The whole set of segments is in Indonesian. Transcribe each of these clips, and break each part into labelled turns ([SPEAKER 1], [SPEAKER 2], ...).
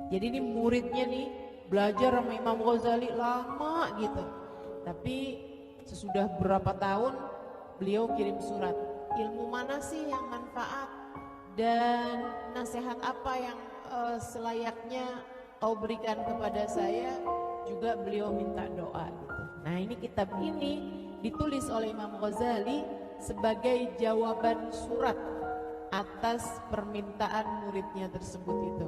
[SPEAKER 1] Jadi ini muridnya nih belajar sama Imam Ghazali lama gitu. Tapi sesudah berapa tahun beliau kirim surat, ilmu mana sih yang manfaat dan nasihat apa yang selayaknya kau berikan kepada saya. Juga beliau minta doa gitu. Nah ini kitab ini ditulis oleh Imam Ghazali sebagai jawaban surat atas permintaan muridnya tersebut itu.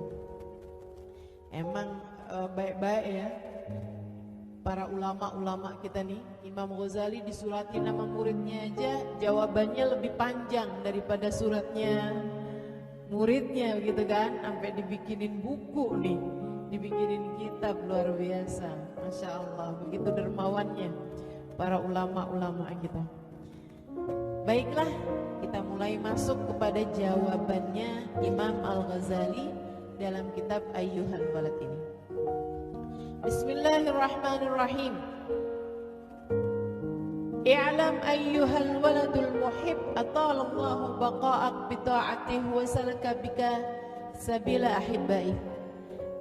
[SPEAKER 1] Emang baik-baik ya para ulama-ulama kita nih. Imam Ghazali disuratin nama muridnya aja jawabannya lebih panjang daripada suratnya muridnya gitu kan, sampai dibikinin buku nih, dibikinin kitab, luar biasa. Masya Allah, begitu dermawannya para ulama-ulama kita. Baiklah, kita mulai masuk kepada jawabannya Imam Al-Ghazali dalam kitab Ayyuhal Walad ini. Bismillahirrahmanirrahim. I'lam ayyuhal waladul muhib atalallahu baqa'ak bita'atih wa salaka bika sabila ahibbaih.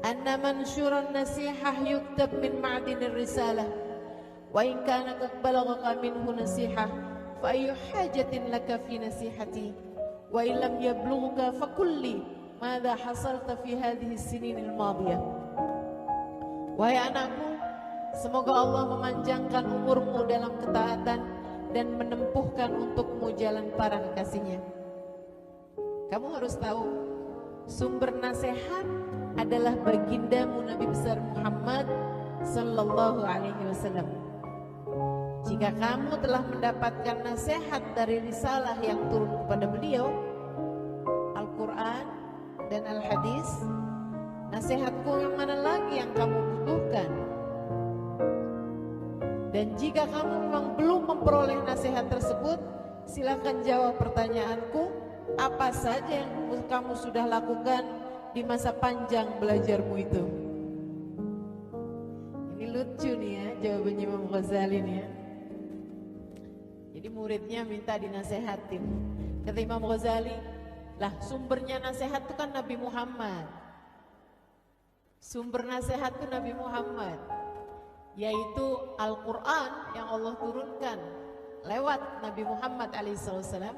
[SPEAKER 1] Anna mansyuran nasihah yuktab min ma'dinir risalah. Wa in kana qad balaghaka minhu nasihah fa ayyu hajatin laka fi nasihati. Wa in lam yablughuka fa kulli madza hasalta fi hadhihi as-sinin al-madiyah. Wahai anakku, semoga Allah memanjangkan umurmu dalam ketaatan dan menempuhkan untukmu jalan para kekasihnya. Kamu harus tahu, sumber nasihat adalah bagindamu Nabi besar Muhammad sallallahu alaihi wasallam. Jika kamu telah mendapatkan nasihat dari risalah yang turun kepada beliau, Al-Quran dan Al-Hadis, nasihatku yang mana lagi yang kamu butuhkan? Dan jika kamu memang belum memperoleh nasihat tersebut, silakan jawab pertanyaanku, apa saja yang kamu sudah lakukan di masa panjang belajarmu itu? Ini lucu nih ya jawabannya Imam Ghazali nih ya. Jadi muridnya minta dinasehatin. Kata Imam Ghazali, lah sumbernya nasihat itu kan Nabi Muhammad. Sumber nasihat itu Nabi Muhammad, yaitu Al-Quran yang Allah turunkan lewat Nabi Muhammad alaihissalam,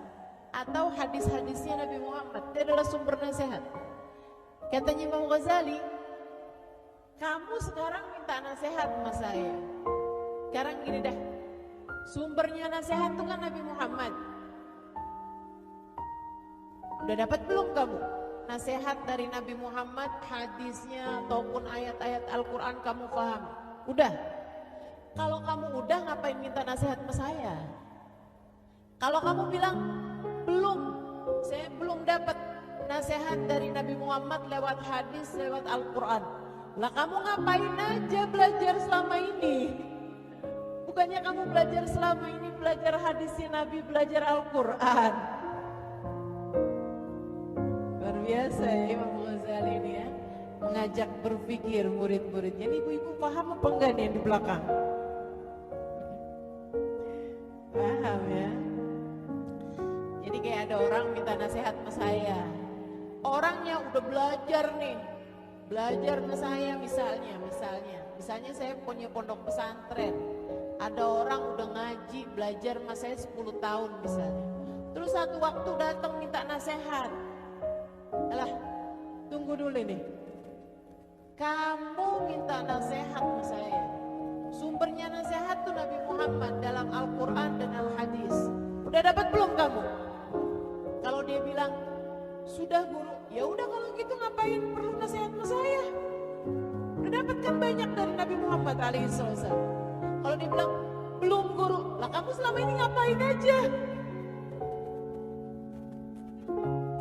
[SPEAKER 1] atau hadis-hadisnya Nabi Muhammad. Itu adalah sumber nasihat. Katanya Imam Ghazali, kamu sekarang minta nasihat sama saya. Sekarang gini dah, sumbernya nasihat itu kan Nabi Muhammad. Udah dapat belum kamu nasihat dari Nabi Muhammad, hadisnya ataupun ayat-ayat Al-Quran kamu paham? Udah. Kalau kamu udah, ngapain minta nasihat sama saya? Kalau kamu bilang belum, saya belum dapat nasihat dari Nabi Muhammad lewat hadis, lewat Al-Quran, lah kamu ngapain aja belajar selama ini? Bukannya kamu belajar selama ini, belajar hadisnya Nabi, belajar Al-Quran. Luar biasa ya Imam Ghazali ini ya, mengajak berpikir murid-muridnya. Ini ibu-ibu paham apa enggak nih yang di belakang? Paham ya? Jadi kayak ada orang minta nasihat sama saya. Orangnya udah belajar nih, belajar sama saya misalnya saya punya pondok pesantren. Ada orang udah ngaji, belajar sama saya 10 tahun misalnya. Terus satu waktu datang minta nasihat. Alah, tunggu dulu nih. Kamu minta nasihat sama saya. Sumbernya nasihat tuh Nabi Muhammad dalam Al-Quran dan Al-Hadis. Udah dapat belum kamu? Kalau dia bilang, sudah guru, ya udah kalau gitu ngapain perlu nasihat sama saya? Udah dapat kan banyak dari Nabi Muhammad alaihissalam. Kalau dia bilang, belum guru, lah kamu selama ini ngapain aja?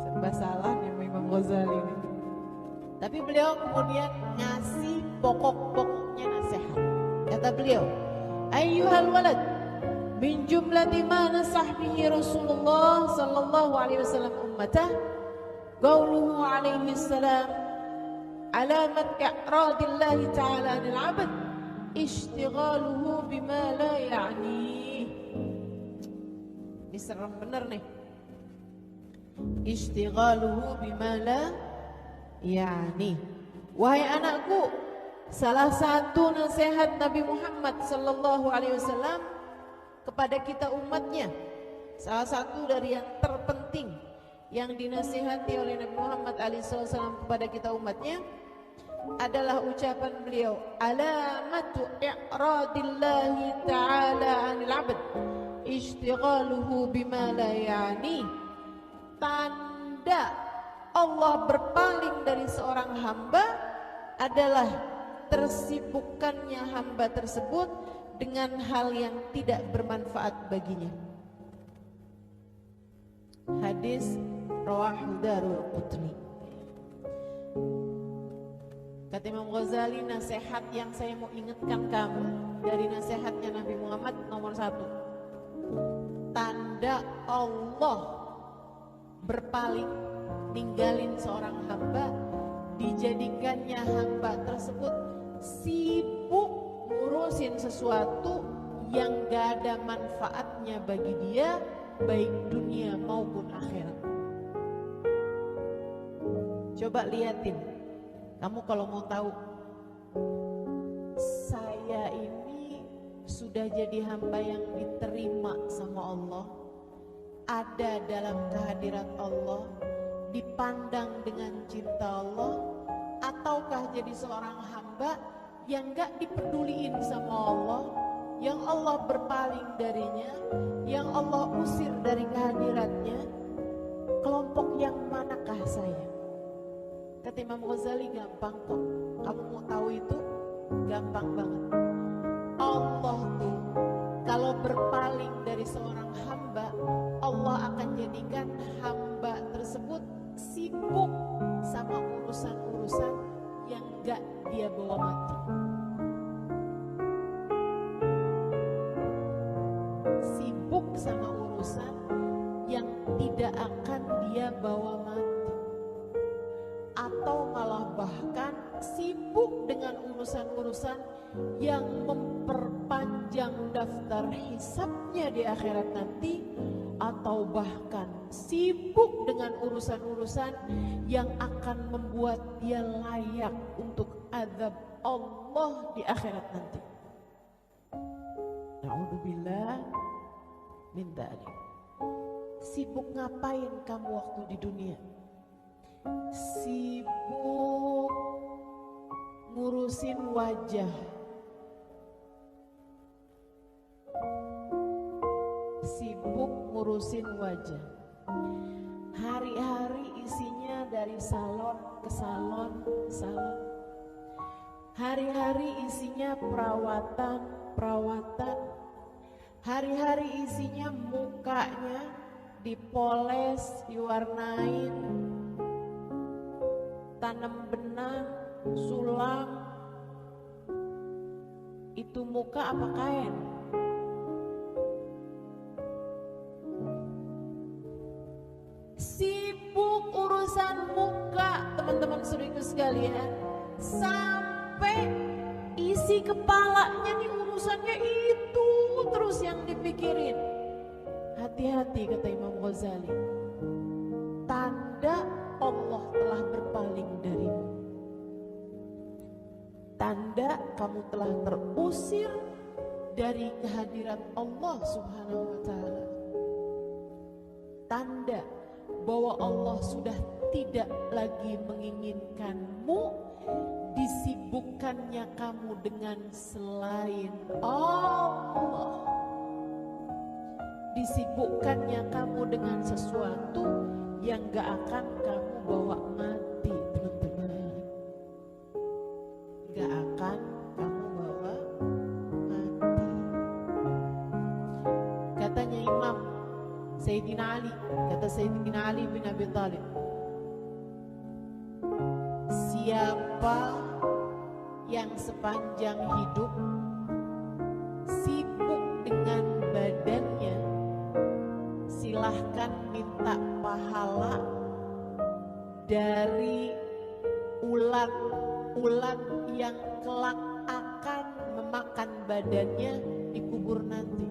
[SPEAKER 1] Serba salah nih Imam Ghazali ini. Tapi beliau kemudian ngasih pokok-pokoknya nasihat. Kata beliau, ayyuhal walad, min jumlati ma nasah bihi Rasulullah sallallahu alaihi wasallam ummatah, qauluhu alaihi salam, alamat i'radillahi ta'ala anil 'abd, ishtighaluhu bima la ya'ni. Ini serem bener nih. Ishtighaluhu bima la ya'ni. Wahai anakku, salah satu nasihat Nabi Muhammad sallallahu alaihi wasallam kepada kita umatnya, salah satu dari yang terpenting yang dinasihati oleh Nabi Muhammad SAW kepada kita umatnya adalah ucapan beliau, alamatu i'radillahi ta'ala 'anil 'abd ishtighaluhu bima la ya'ni. Tanda Allah berpaling dari seorang hamba adalah tersibukkannya hamba tersebut dengan hal yang tidak bermanfaat baginya. Hadis rawahu Daraqutni. Kata Imam Ghazali, nasihat yang saya mau ingatkan kamu dari nasihatnya Nabi Muhammad nomor 1, tanda Allah berpaling ninggalin seorang hamba, dijadikannya hamba tersebut sibuk ngurusin sesuatu yang gak ada manfaatnya bagi dia, baik dunia maupun akhirat. Coba liatin, kamu kalau mau tahu, saya ini sudah jadi hamba yang diterima sama Allah, ada dalam kehadirat Allah, dipandang dengan cinta Allah, ataukah jadi seorang hamba yang gak dipeduliin sama Allah, yang Allah berpaling darinya, yang Allah usir dari kehadiratnya? Kelompok yang manakah saya? Kata Imam Ghazali, gampang kok. Kamu mau tahu itu? Gampang banget. Allah tuh kalau berpaling dari seorang hamba, Allah akan jadikan hamba tersebut sibuk sama urusan-urusan yang gak dia bawa mati. Sibuk sama urusan yang tidak akan dia bawa mati. Atau malah bahkan sibuk dengan urusan-urusan yang memperpanjang daftar hisabnya di akhirat nanti, atau bahkan sibuk dengan urusan-urusan yang akan membuat dia layak untuk azab Allah di akhirat nanti. Na'udzubillah min dzalik. Sibuk ngapain kamu waktu di dunia? Sibuk ngurusin wajah, sibuk ngurusin wajah. Hari-hari isinya dari salon ke salon ke salon. Hari-hari isinya perawatan. Hari-hari isinya mukanya dipoles, diwarnain, tanam benang, sulam. Itu muka apa kain? Sibuk urusan muka, teman-teman saudaraku sekalian, sampai isi kepalanya nih urusannya itu terus yang dipikirin. Hati-hati, kata Imam Ghazali, tanda Allah telah berpaling darimu, tanda kamu telah terusir dari kehadirat Allah Subhanahu wa ta'ala, tanda bahwa Allah sudah tidak lagi menginginkanmu, disibukkannya kamu dengan selain Allah, disibukkannya kamu dengan sesuatu yang gak akan kamu bawa mati, teman-teman. Gak akan kamu bawa mati. Katanya Imam Sayyidina Ali, kata Sayyidina Ali bin Abi Thalib, siapa yang sepanjang hidup sibuk dengan badannya, silahkan minta pahala dari ulat-ulat yang kelak akan memakan badannya di kubur nanti.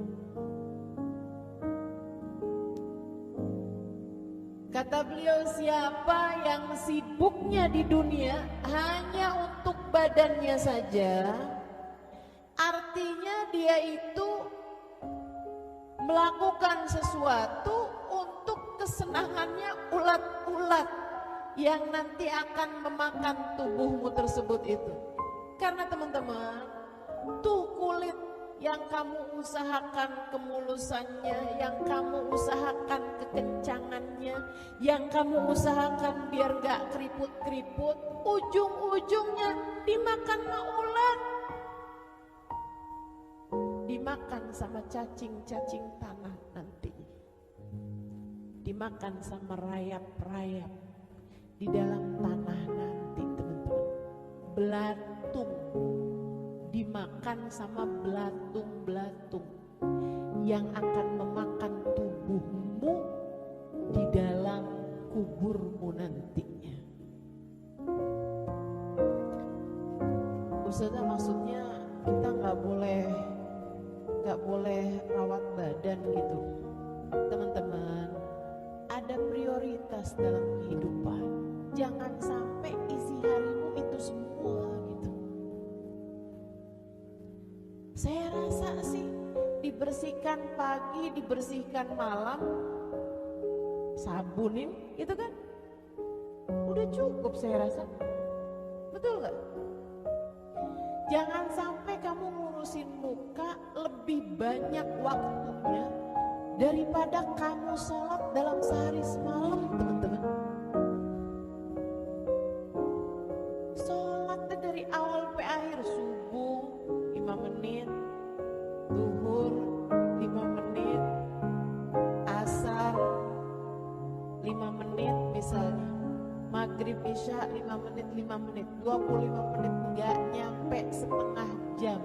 [SPEAKER 1] Kata beliau, siapa yang sibuknya di dunia hanya badannya saja, artinya dia itu melakukan sesuatu untuk kesenangannya ulat-ulat yang nanti akan memakan tubuhmu tersebut itu. Karena teman-teman, tuh kulit yang kamu usahakan kemulusannya, yang kamu usahakan kekencangannya, yang kamu usahakan biar gak keriput-keriput, ujung-ujungnya dimakan sama ulat, dimakan sama cacing-cacing tanah nanti, dimakan sama rayap-rayap di dalam tanah nanti, teman-teman. Belatung dimakan sama belatung-belatung yang akan memakan tubuhmu di dalam kuburmu nantinya. Ustazah, maksudnya kita nggak boleh rawat badan gitu. Teman-teman, ada prioritas dalam kehidupan. Jangan sampai isi harimu itu semua gitu. Saya rasa sih dibersihkan pagi, dibersihkan malam, sabunin gitu kan, udah cukup saya rasa. Betul gak? Jangan sampai kamu ngurusin muka lebih banyak waktunya daripada kamu sholat dalam sehari semalam, teman-teman. Sholatnya dari awal sampai akhir, subuh 5 menit, zuhur 5 menit, asar 5 menit misalnya, maghrib isya 5 menit, 25 menit, nggak nyampe setengah jam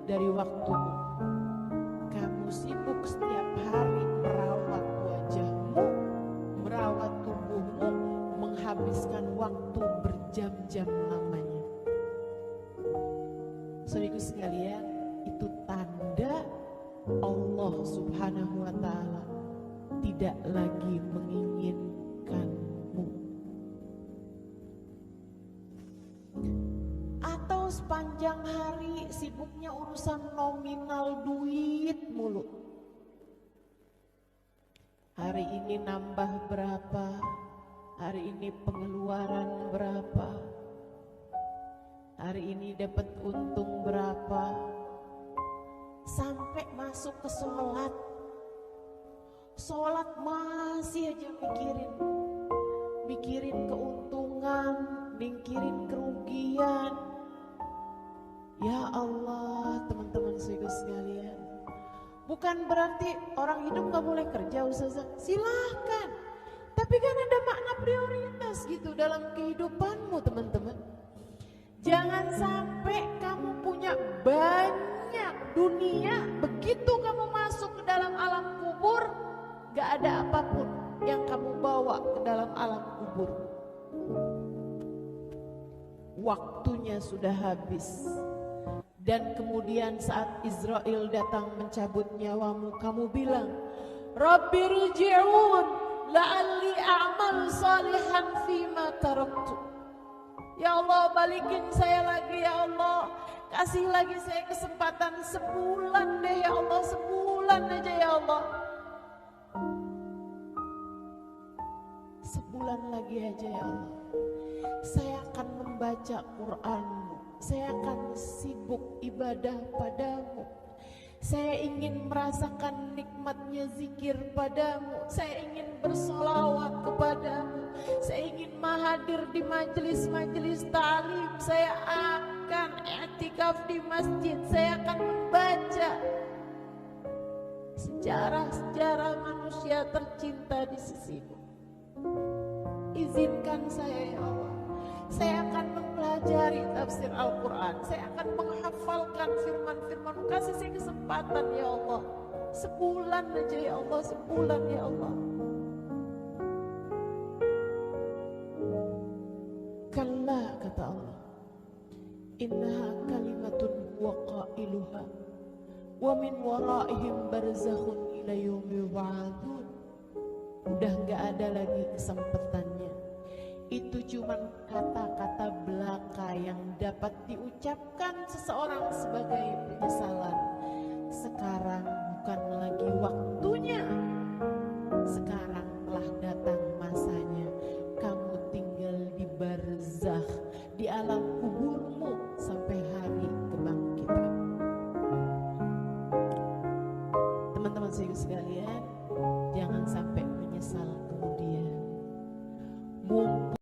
[SPEAKER 1] dari waktumu. Kamu sibuk setiap hari merawat wajahmu, merawat tubuhmu, menghabiskan waktu berjam-jam lamanya. Saudaraku sekalian, itu tanda Allah Subhanahu wa Ta'ala tidak lagi menginginkanmu. Atau sepanjang hari sibuknya urusan nominal duit mulu. Hari ini nambah berapa, hari ini pengeluaran berapa, hari ini dapat untung berapa, sampai masuk ke sholat. Sholat masih aja mikirin keuntungan, mikirin kerugian. Ya Allah, teman-teman sekalian, bukan berarti orang hidup gak boleh kerja, Ustazah. Silahkan, tapi kan ada makna prioritas gitu dalam kehidupanmu, teman-teman. Jangan sampai kamu punya banyak dunia, begitu kamu masuk ke dalam alam kubur, gak ada apapun yang kamu bawa ke dalam alam kubur. Waktunya sudah habis. Dan kemudian saat Israel datang mencabut nyawamu, kamu bilang, Rabbi rji'un la'alli a'mal salihan fima taraktu. Ya Allah, balikin saya lagi ya Allah, kasih lagi saya kesempatan sebulan deh ya Allah, sebulan aja ya Allah, sebulan lagi aja ya Allah. Saya akan membaca Qur'an-Mu, saya akan sibuk ibadah padamu, saya ingin merasakan nikmatnya zikir padamu, saya ingin bersolawat kepadamu, saya ingin hadir di majelis-majelis ta'lim, saya akan i'tikaf di masjid, saya akan membaca sejarah-sejarah manusia tercinta di sisimu. Izinkan saya ya Allah, saya akan mempelajari tafsir Al-Quran, saya akan menghafalkan firman-firman-Mu. Kasih saya kesempatan ya Allah, sebulan aja ya Allah, sebulan ya Allah. Kalla, kata Allah, innaha kalimatun huwa qailuha wa min waraihim barzakhun ila yaumi yub'atsun. Udah gak ada lagi kesempatannya. Itu cuman kata-kata belaka yang dapat diucapkan seseorang sebagai penyesalan. Sekarang bukan lagi waktunya. Sekarang telah datang masanya. Kamu tinggal di barzakh, di alam kuburmu sampai hari kebangkitan. Teman-teman sekalian, jangan sampai menyesal kemudian. Mungkin